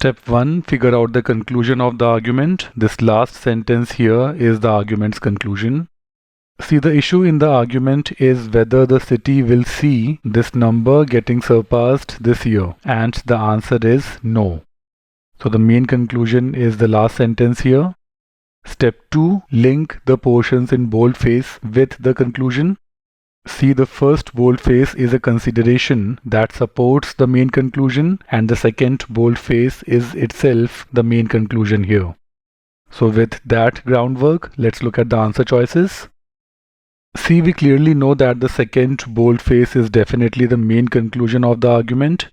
Step 1. Figure out the conclusion of the argument. This last sentence here is the argument's conclusion. See, the issue in the argument is whether the city will see this number getting surpassed this year, and the answer is no. So the main conclusion is the last sentence here. Step 2. Link the portions in boldface with the conclusion. See, the first boldface is a consideration that supports the main conclusion, and the second boldface is itself the main conclusion here. So with that groundwork, let's look at the answer choices. See, we clearly know that the second boldface is definitely the main conclusion of the argument,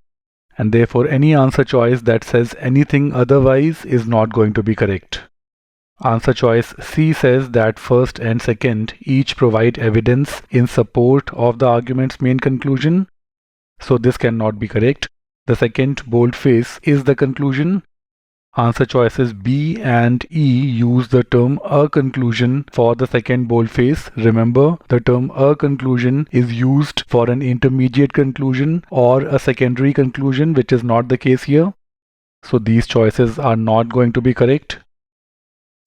and therefore any answer choice that says anything otherwise is not going to be correct. Answer choice C says that first and second each provide evidence in support of the argument's main conclusion, so this cannot be correct. The second boldface is the conclusion. Answer choices B and E use the term a conclusion for the second boldface. Remember, the term a conclusion is used for an intermediate conclusion or a secondary conclusion, which is not the case here. So these choices are not going to be correct.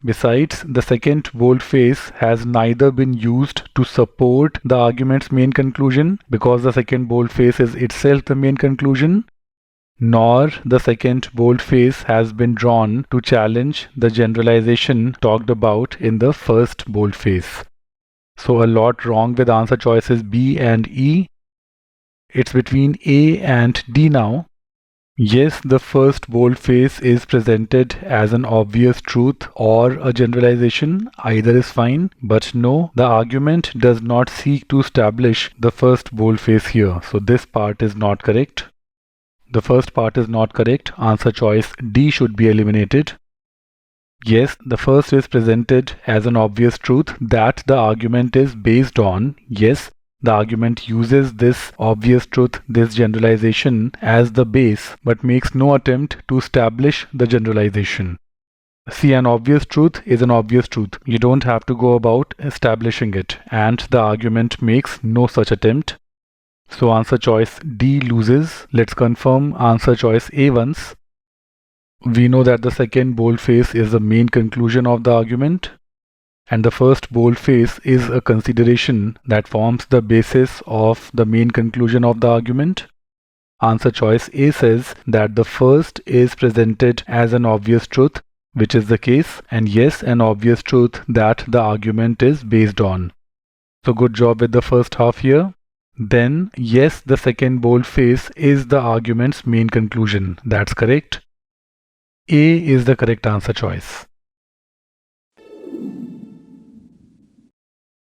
Besides, the second boldface has neither been used to support the argument's main conclusion, because the second boldface is itself the main conclusion, nor the second boldface has been drawn to challenge the generalization talked about in the first boldface. So a lot wrong with answer choices B and E. It's between A and D now. Yes, the first boldface is presented as an obvious truth or a generalization, either is fine, but no, the argument does not seek to establish the first boldface here, so this part is not correct. The first part is not correct. Answer choice D should be eliminated. Yes, the first is presented as an obvious truth that the argument is based on. Yes, the argument uses this obvious truth, this generalization, as the base, but makes no attempt to establish the generalization. See, an obvious truth is an obvious truth. You don't have to go about establishing it, and the argument makes no such attempt. So answer choice D loses. Let's confirm answer choice A once. We know that the second boldface is the main conclusion of the argument, and the first boldface is a consideration that forms the basis of the main conclusion of the argument. Answer choice A says that the first is presented as an obvious truth, which is the case, and yes, an obvious truth that the argument is based on. So good job with the first half here. Then, yes, the second boldface is the argument's main conclusion. That's correct. A is the correct answer choice.